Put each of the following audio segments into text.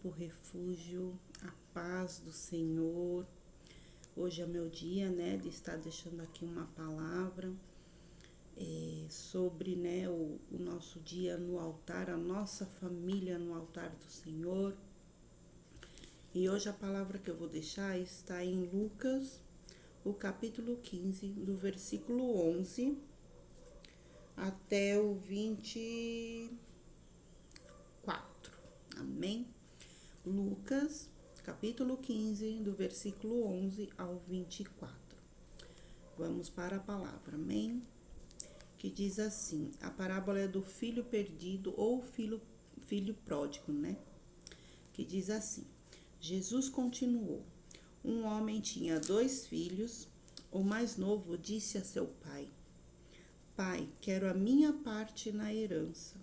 campo, refúgio, a paz do Senhor. Hoje é meu dia, né, de estar deixando aqui uma palavra sobre, né, o nosso dia no altar, a nossa família no altar do Senhor. E hoje a palavra que eu vou deixar está em Lucas, o capítulo 15, do versículo 11 até o 24. Amém? Lucas, capítulo 15, do versículo 11 ao 24. Vamos para a palavra, amém? Que diz assim, a parábola é do filho perdido ou filho pródigo, né? Que diz assim, Jesus continuou, um homem tinha 2 filhos, o mais novo disse a seu pai, Pai, quero a minha parte na herança.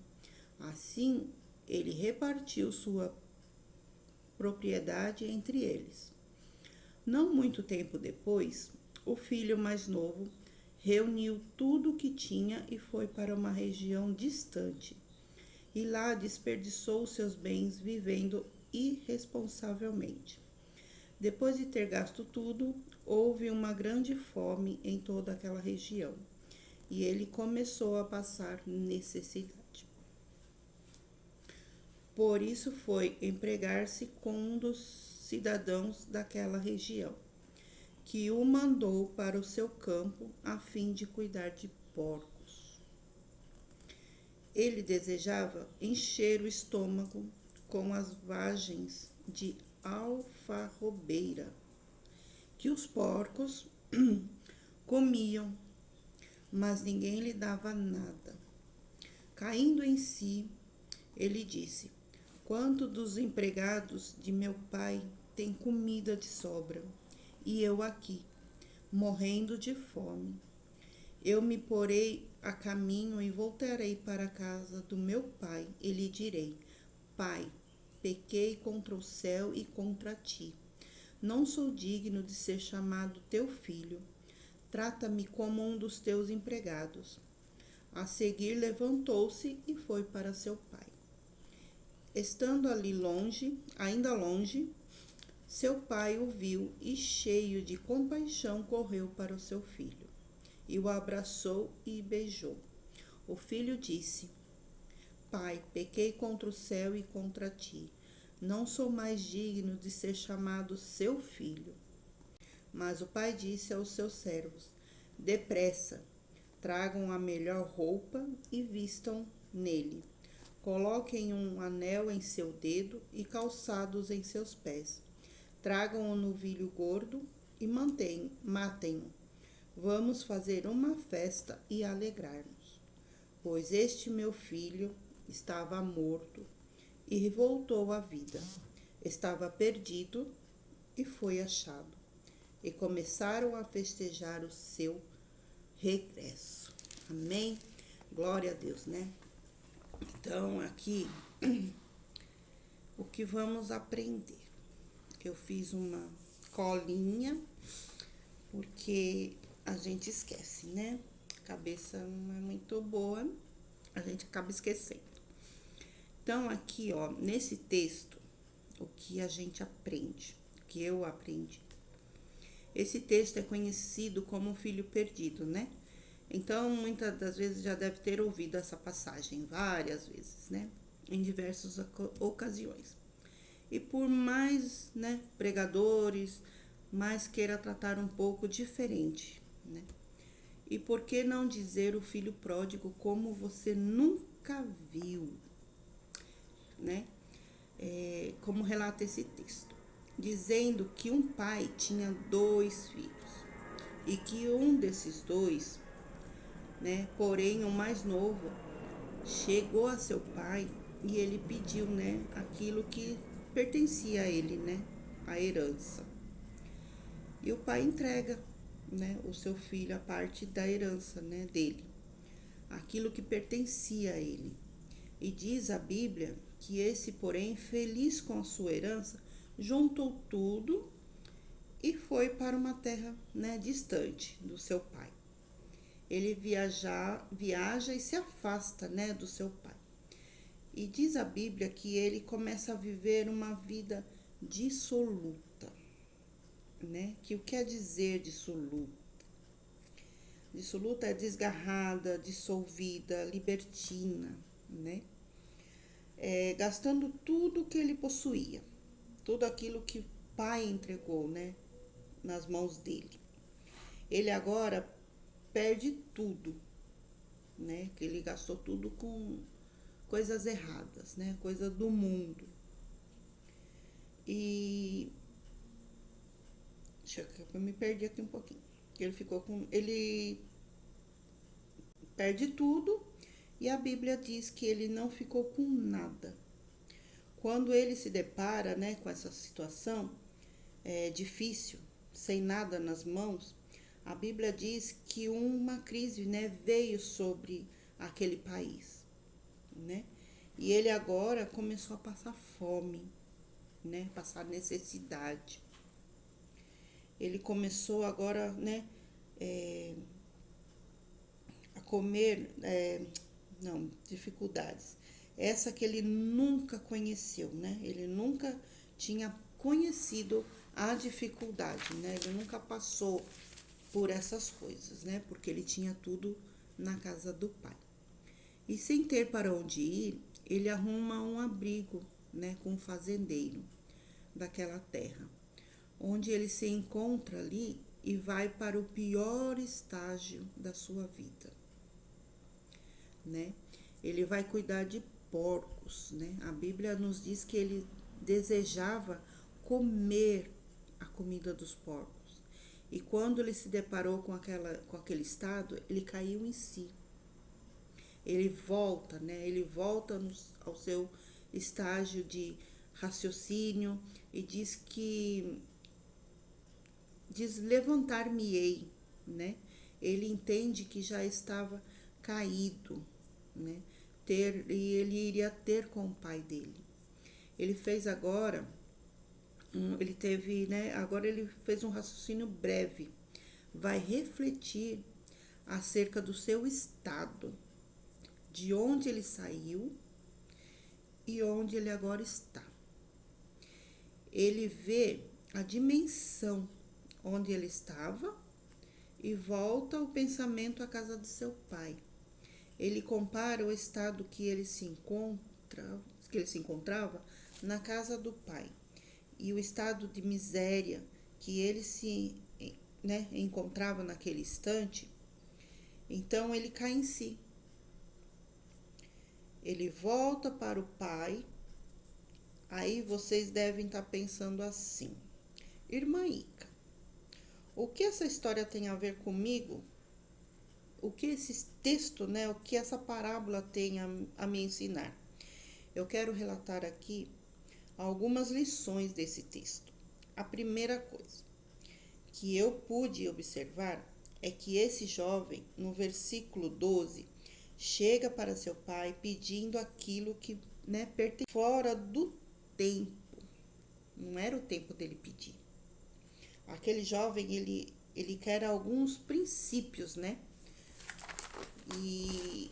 Assim, ele repartiu sua propriedade entre eles. Não muito tempo depois, o filho mais novo reuniu tudo o que tinha e foi para uma região distante. E lá desperdiçou seus bens vivendo irresponsavelmente. Depois de ter gasto tudo, houve uma grande fome em toda aquela região. E ele começou a passar necessidade. Por isso foi empregar-se com um dos cidadãos daquela região, que o mandou para o seu campo a fim de cuidar de porcos. Ele desejava encher o estômago com as vagens de alfarrobeira que os porcos comiam, mas ninguém lhe dava nada. Caindo em si, ele disse, quanto dos empregados de meu pai têm comida de sobra, e eu aqui, morrendo de fome. Eu me porei a caminho e voltarei para a casa do meu pai, e lhe direi, Pai, pequei contra o céu e contra ti. Não sou digno de ser chamado teu filho. Trata-me como um dos teus empregados. A seguir levantou-se e foi para seu pai. Estando ali ainda longe, seu pai o viu e, cheio de compaixão, correu para o seu filho, e o abraçou e beijou. O filho disse, Pai, pequei contra o céu e contra ti. Não sou mais digno de ser chamado seu filho. Mas o pai disse aos seus servos, depressa, tragam a melhor roupa e vistam nele. Coloquem um anel em seu dedo e calçados em seus pés. Tragam um novilho gordo e matem-no. Vamos fazer uma festa e alegrar-nos. Pois este meu filho estava morto e voltou à vida. Estava perdido e foi achado. E começaram a festejar o seu regresso. Amém? Glória a Deus, né? Então, aqui, o que vamos aprender? Eu fiz uma colinha, porque a gente esquece, né? A cabeça não é muito boa, a gente acaba esquecendo. Então, aqui, ó, nesse texto, o que a gente aprende, o que eu aprendi. Esse texto é conhecido como Filho Perdido, né? Então, muitas das vezes já deve ter ouvido essa passagem várias vezes, né? Em diversas ocasiões. E por mais, né, pregadores, mais queira tratar um pouco diferente, né? E por que não dizer o filho pródigo como você nunca viu, né? Como relata esse texto, dizendo que um pai tinha 2 filhos e que um desses 2, né, porém o mais novo, chegou a seu pai e ele pediu, né, aquilo que pertencia a ele, né, a herança. E o pai entrega, né, o seu filho a parte da herança, né, dele, aquilo que pertencia a ele. E diz a Bíblia que esse, porém, feliz com a sua herança, juntou tudo e foi para uma terra, né, distante do seu pai. Ele viaja e se afasta, né, do seu pai. E diz a Bíblia que ele começa a viver uma vida dissoluta, né? Que o que quer dizer dissoluta? Dissoluta é desgarrada, dissolvida, libertina, né? Gastando tudo que ele possuía, tudo aquilo que o pai entregou, né? Nas mãos dele. Ele agora perde tudo, né? Que ele gastou tudo com coisas erradas, né? Coisa do mundo. E deixa eu me perdi aqui um pouquinho. Ele perde tudo e a Bíblia diz que ele não ficou com nada. Quando ele se depara, né, com essa situação difícil, sem nada nas mãos, a Bíblia diz que uma crise, né, veio sobre aquele país, né? E ele agora começou a passar fome, né, passar necessidade. Ele começou agora, né, a comer, dificuldades. Essa que ele nunca conheceu, né? Ele nunca tinha conhecido a dificuldade, né? Ele nunca passou por essas coisas, né? Porque ele tinha tudo na casa do pai. E sem ter para onde ir, ele arruma um abrigo, né, com um fazendeiro daquela terra, onde ele se encontra ali e vai para o pior estágio da sua vida, né? Ele vai cuidar de porcos, né? A Bíblia nos diz que ele desejava comer a comida dos porcos. E quando ele se deparou com aquele estado, ele caiu em si. Ele volta, né? Ele volta ao seu estágio de raciocínio e diz levantar-me-ei, né? Ele entende que já estava caído, né? E ele iria ter com o pai dele. Ele fez agora, agora ele fez um raciocínio breve. Vai refletir acerca do seu estado, de onde ele saiu e onde ele agora está. Ele vê a dimensão onde ele estava e volta o pensamento à casa de seu pai. Ele compara o estado que ele se encontrava na casa do pai e o estado de miséria que ele se, né, encontrava naquele instante. Então ele cai em si. Ele volta para o pai. Aí vocês devem estar pensando assim: Irmã Ica, o que essa história tem a ver comigo? O que esse texto, né, o que essa parábola tem a me ensinar? Eu quero relatar aqui algumas lições desse texto. A primeira coisa que eu pude observar é que esse jovem, no versículo 12, chega para seu pai pedindo aquilo que, né, pertence fora do tempo. Não era o tempo dele pedir. Aquele jovem, ele quer alguns princípios, né? E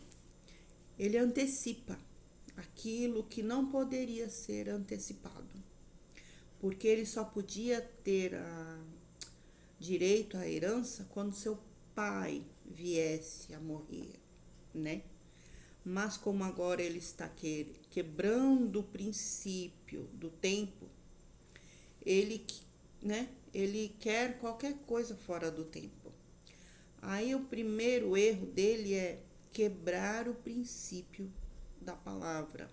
ele antecipa aquilo que não poderia ser antecipado, porque ele só podia ter direito à herança quando seu pai viesse a morrer, né? Mas como agora ele está quebrando o princípio do tempo, ele, né? Ele quer qualquer coisa fora do tempo. Aí o primeiro erro dele é quebrar o princípio da palavra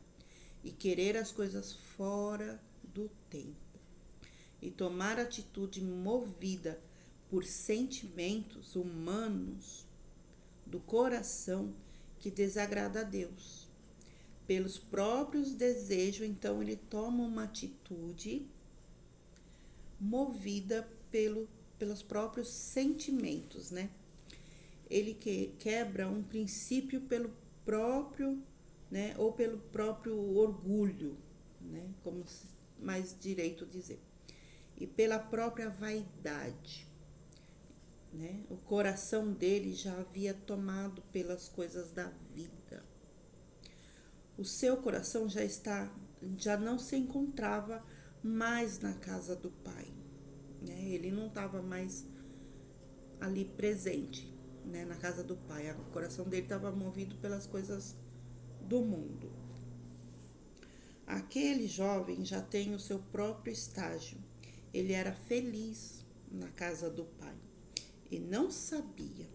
e querer as coisas fora do tempo e tomar atitude movida por sentimentos humanos do coração que desagrada a Deus. Pelos próprios desejos, então ele toma uma atitude movida pelos próprios sentimentos, né? Ele quebra um princípio pelo próprio, né, ou pelo próprio orgulho, né, como mais direito dizer, e pela própria vaidade, né? O coração dele já havia tomado pelas coisas da vida. o seu coração já não se encontrava mais na casa do pai, né? Ele não estava mais ali presente, né, na casa do pai. O coração dele estava movido pelas coisas do mundo. Aquele jovem já tem o seu próprio estágio. Ele era feliz na casa do pai e não sabia.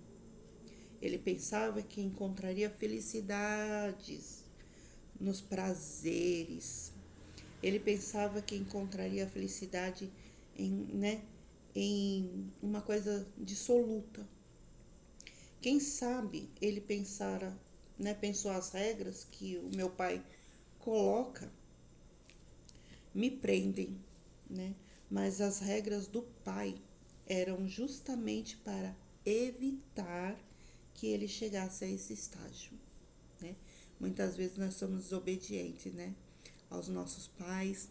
Ele pensava que encontraria felicidades nos prazeres. Ele pensava que encontraria felicidade em uma coisa dissoluta. Quem sabe ele pensou as regras que o meu pai coloca me prendem, né? Mas as regras do pai eram justamente para evitar que ele chegasse a esse estágio, né? Muitas vezes nós somos desobedientes, né, aos nossos pais,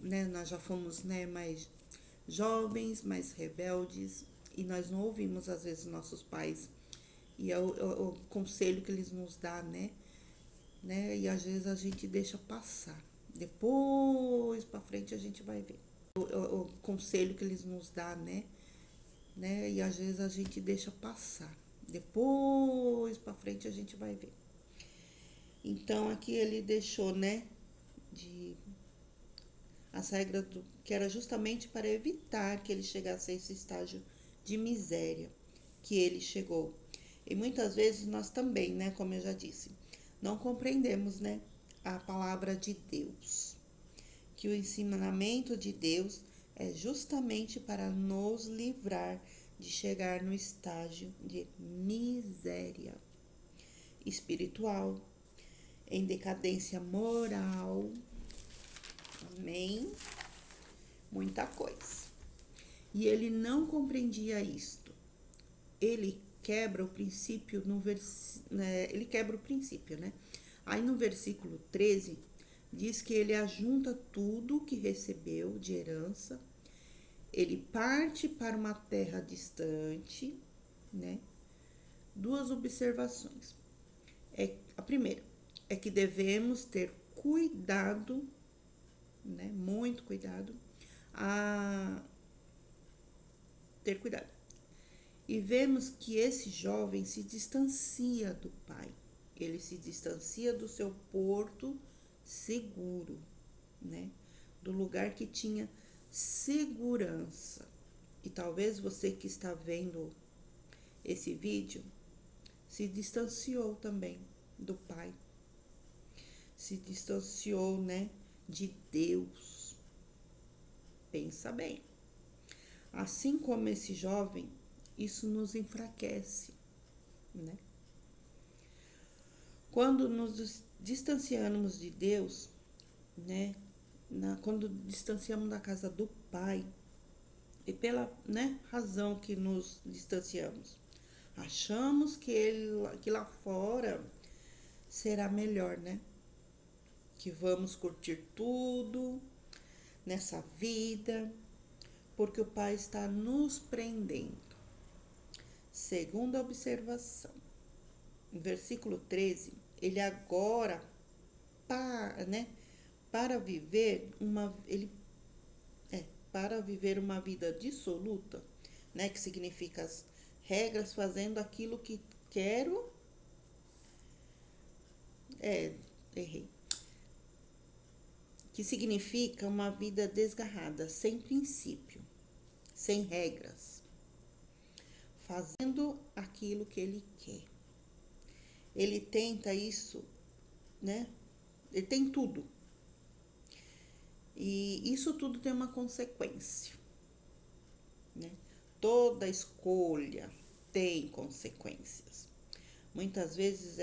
né? Nós já fomos, né, mais jovens, mais rebeldes, e nós não ouvimos às vezes nossos pais e é o conselho que eles nos dão, né? E às vezes a gente deixa passar. Depois para frente a gente vai ver o conselho que eles nos dão, né? E às vezes a gente deixa passar. Depois para frente a gente vai ver. Então aqui ele deixou, né, de as regras que era justamente para evitar que ele chegasse a esse estágio de miséria que ele chegou. E muitas vezes nós também, né, como eu já disse, não compreendemos, né, a palavra de Deus. Que o ensinamento de Deus é justamente para nos livrar de chegar no estágio de miséria espiritual, em decadência moral. Amém? Muita coisa. E ele não compreendia isto. Ele quebra o princípio ele quebra o princípio, né? Aí no versículo 13 diz que ele ajunta tudo que recebeu de herança, ele parte para uma terra distante, né? Duas observações. A primeira é que devemos ter cuidado, né? Muito cuidado, a ter cuidado. E vemos que esse jovem se distancia do pai. Ele se distancia do seu porto seguro, né? Do lugar que tinha segurança. E talvez você que está vendo esse vídeo se distanciou também do pai. Se distanciou, né, de Deus. Pensa bem. Assim como esse jovem, isso nos enfraquece, né? Quando nos distanciamos de Deus, né? Quando distanciamos da casa do Pai, e pela, né, razão que nos distanciamos, achamos que lá fora será melhor, né? Que vamos curtir tudo nessa vida, porque o Pai está nos prendendo. Segunda observação, no versículo 13, ele agora, para viver uma vida dissoluta, né, que significa as regras, fazendo aquilo que quero, errei, que significa uma vida desgarrada, sem princípio, sem regras, fazendo aquilo que ele quer. Ele tenta isso, né? Ele tem tudo. E isso tudo tem uma consequência, né? Toda escolha tem consequências. Muitas vezes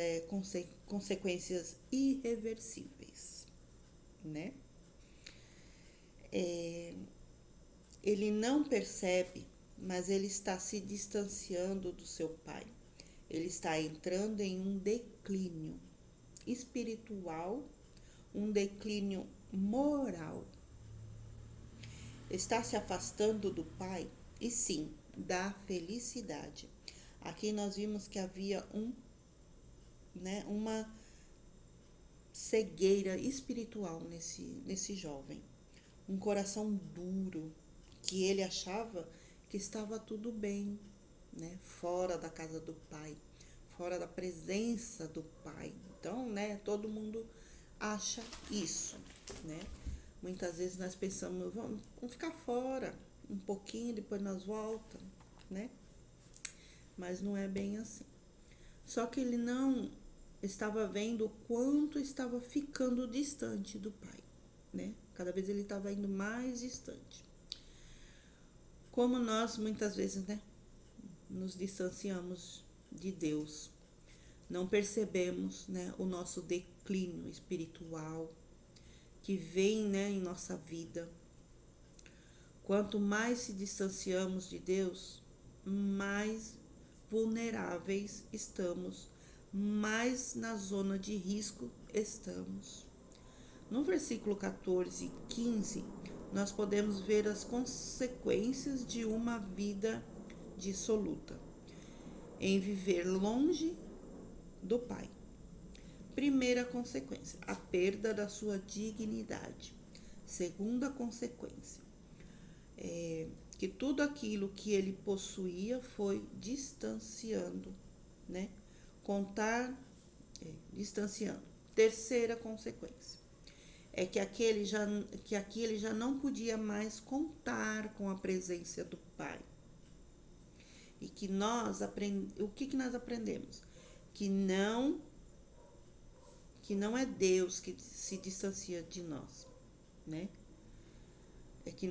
consequências irreversíveis, né? Ele não percebe, mas ele está se distanciando do seu pai. Ele está entrando em um declínio espiritual, um declínio moral. Está se afastando do pai e sim, da felicidade. Aqui nós vimos que havia um né, uma cegueira espiritual nesse jovem. Um coração duro, que ele achava que estava tudo bem, né, fora da casa do pai, fora da presença do pai. Então, né, todo mundo acha isso, né? Muitas vezes nós pensamos, vamos ficar fora um pouquinho, depois nós voltamos, né? Mas não é bem assim. Só que ele não estava vendo o quanto estava ficando distante do pai, né? Cada vez ele estava indo mais distante. Como nós muitas vezes, né, nos distanciamos de Deus, não percebemos, né, o nosso declínio espiritual que vem, né, em nossa vida. Quanto mais se distanciamos de Deus, mais vulneráveis estamos, mais na zona de risco estamos. No versículo 14 e 15, nós podemos ver as consequências de uma vida dissoluta, em viver longe do Pai. Primeira consequência, a perda da sua dignidade. Segunda consequência, que tudo aquilo que ele possuía foi distanciando, né? Distanciando. Terceira consequência, é que aqui ele já não podia mais contar com a presença do Pai. E que o que nós aprendemos? Que não é Deus que se distancia de nós, né? É que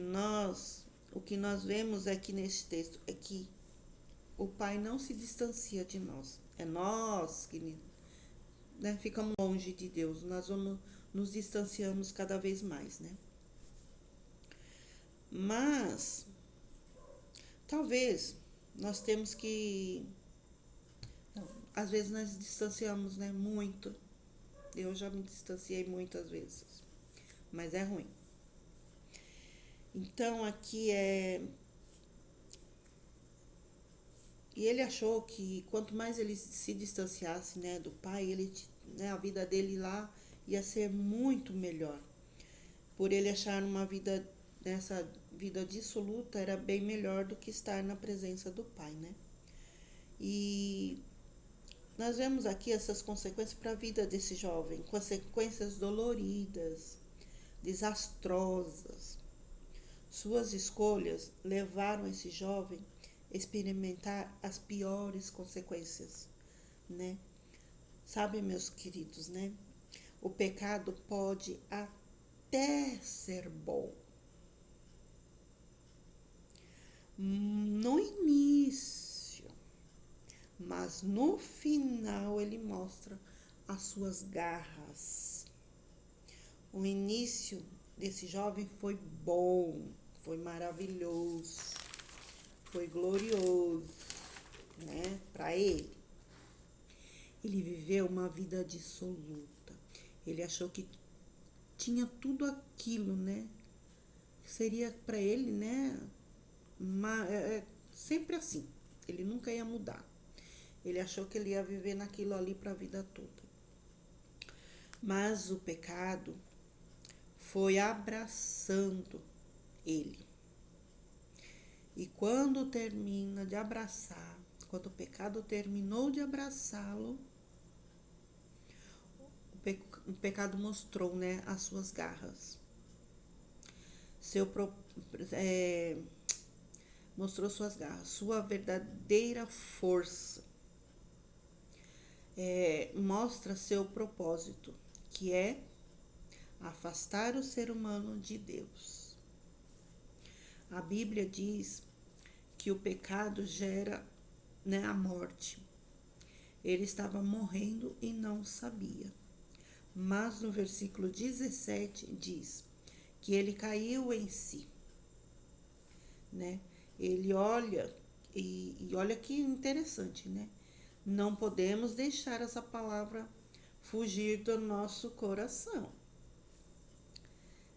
o que nós vemos aqui nesse texto é que o Pai não se distancia de nós. É nós que, né, ficamos longe de Deus. Nós nos distanciamos cada vez mais, né? Mas talvez nós temos que, às vezes nós distanciamos, né, muito. Eu já me distanciei muitas vezes, mas é ruim. Então aqui e ele achou que quanto mais ele se distanciasse, né, do pai, né, a vida dele lá ia ser muito melhor. Por ele achar nessa vida dissoluta, era bem melhor do que estar na presença do pai, né? E nós vemos aqui essas consequências para a vida desse jovem, consequências doloridas, desastrosas. Suas escolhas levaram esse jovem a experimentar as piores consequências, né? Sabe, meus queridos, né? O pecado pode até ser bom. No início, mas no final ele mostra as suas garras. O início desse jovem foi bom, foi maravilhoso, foi glorioso, né, para ele. Ele viveu uma vida dissoluta. Ele achou que tinha tudo aquilo, né? Seria para ele, né? Sempre assim. Ele nunca ia mudar. Ele achou que ele ia viver naquilo ali para a vida toda. Mas o pecado foi abraçando ele. E quando o pecado terminou de abraçá-lo, o pecado mostrou, né, as suas garras. Mostrou suas garras, sua verdadeira força. Mostra seu propósito, que é afastar o ser humano de Deus. A Bíblia diz que o pecado gera, né, a morte. Ele estava morrendo e não sabia. Mas no versículo 17 diz que ele caiu em si, né? Ele olha, e olha que interessante, né? Não podemos deixar essa palavra fugir do nosso coração,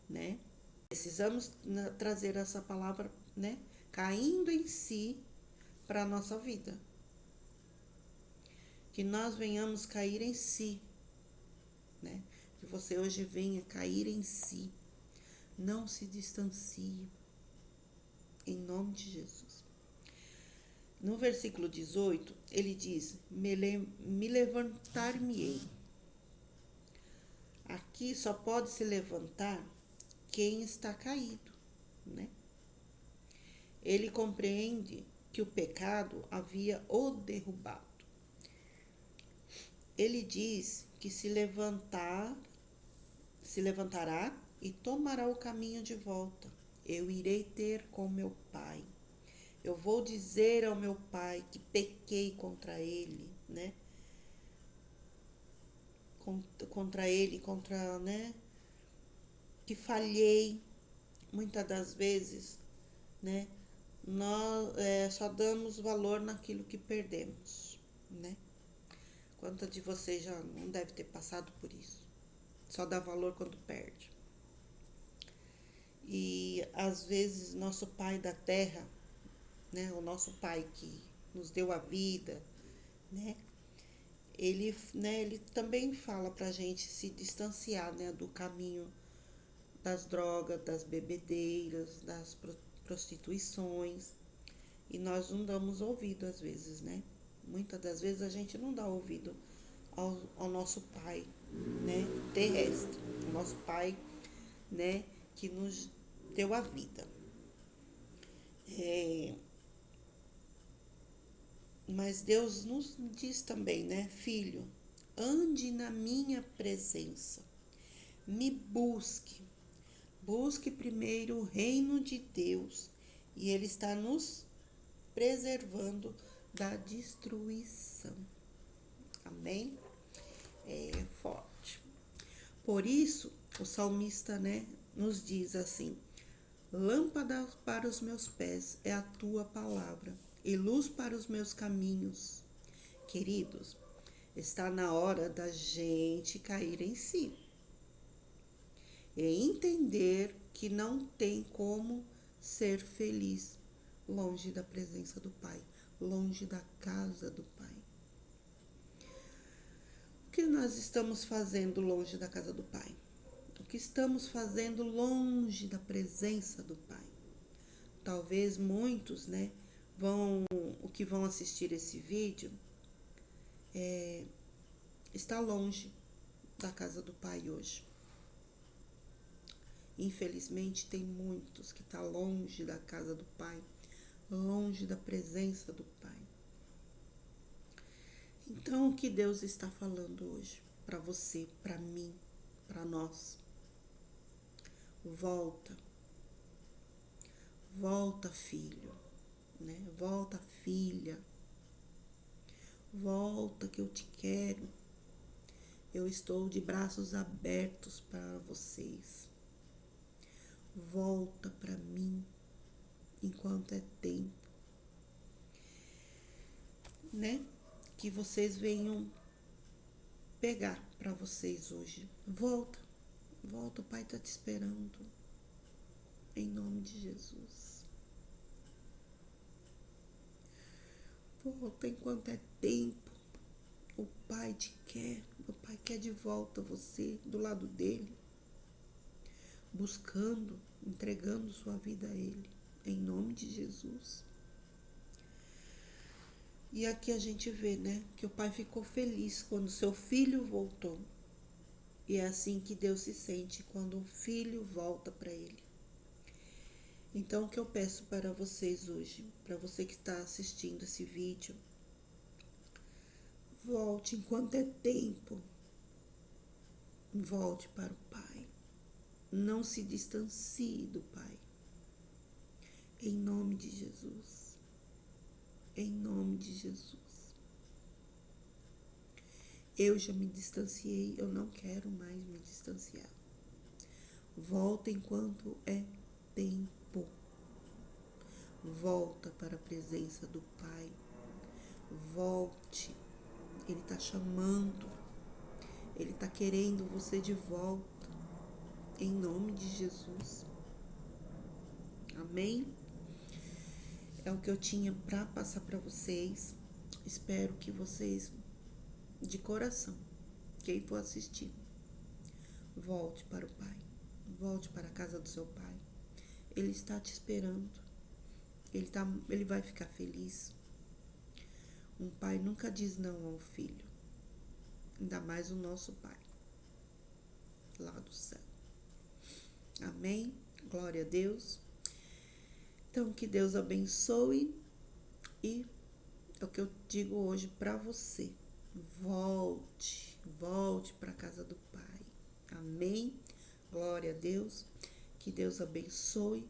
né? Precisamos trazer essa palavra, né, caindo em si para a nossa vida. que nós venhamos cair em si, né? Que você hoje venha cair em si. Não se distancie. Em nome de Jesus. No versículo 18, ele diz: me levantar-me-ei. Aqui só pode se levantar quem está caído, né? Ele compreende que o pecado havia o derrubado. Ele diz que se levantará e tomará o caminho de volta. Eu irei ter com meu pai. Eu vou dizer ao meu pai que pequei contra ele, né? Contra ele, né? Que falhei. Muitas das vezes, né? Nós só damos valor naquilo que perdemos, né? Quantos de vocês já não deve ter passado por isso? Só dá valor quando perde. E às vezes nosso pai da terra, né? O nosso pai que nos deu a vida, né? Ele também fala pra gente se distanciar, né? Do caminho das drogas, das bebedeiras, das prostituições. E nós não damos ouvido às vezes, né? Muitas das vezes a gente não dá ouvido ao nosso pai, né? Terrestre. O nosso pai, né? Que nos deu a vida. Mas Deus nos diz também, né? Filho, ande na minha presença. Me busque. Busque primeiro o reino de Deus. E Ele está nos preservando da destruição. Amém? É forte. Por isso, o salmista, né, nos diz assim: lâmpada para os meus pés é a tua palavra e luz para os meus caminhos. Queridos, está na hora da gente cair em si e entender que não tem como ser feliz longe da presença do Pai, longe da casa do Pai. O que nós estamos fazendo longe da casa do Pai? O que estamos fazendo longe da presença do Pai? Talvez muitos, né, vão assistir esse vídeo está longe da casa do Pai hoje. Infelizmente tem muitos que estão longe da casa do Pai, longe da presença do Pai. Então, o que Deus está falando hoje para você, para mim, para nós? Volta. Volta, filho, né? Volta, filha. Volta que eu te quero. Eu estou de braços abertos para vocês. Volta para mim enquanto é tempo, né? Que vocês venham pegar para vocês hoje. Volta, volta, o Pai está te esperando. Em nome de Jesus. Volta enquanto é tempo. O Pai te quer. O Pai quer de volta você do lado dele. Buscando, entregando sua vida a Ele. Em nome de Jesus. E aqui a gente vê, né, que o Pai ficou feliz quando seu filho voltou. E é assim que Deus se sente quando o filho volta para Ele. Então, o que eu peço para vocês hoje, para você que está assistindo esse vídeo, volte enquanto é tempo. Volte para o Pai. Não se distancie do Pai. Em nome de Jesus. Em nome de Jesus. Eu já me distanciei, eu não quero mais me distanciar. Volta enquanto é tempo. Volta para a presença do Pai. Volte. Ele está chamando. Ele está querendo você de volta. Em nome de Jesus. Amém? É o que eu tinha para passar para vocês. Espero que vocês de coração, quem for assistir, volte para o Pai. Volte para a casa do seu Pai. Ele está te esperando. Ele vai ficar feliz. Um pai nunca diz não ao filho. Ainda mais o nosso Pai, lá do céu. Amém? Glória a Deus. Então, que Deus abençoe. E é o que eu digo hoje para você. Volte para a casa do Pai. Amém? Glória a Deus. Que Deus abençoe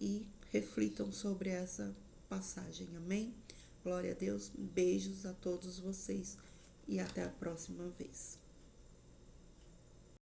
e reflitam sobre essa passagem. Amém? Glória a Deus. Beijos a todos vocês e até a próxima vez.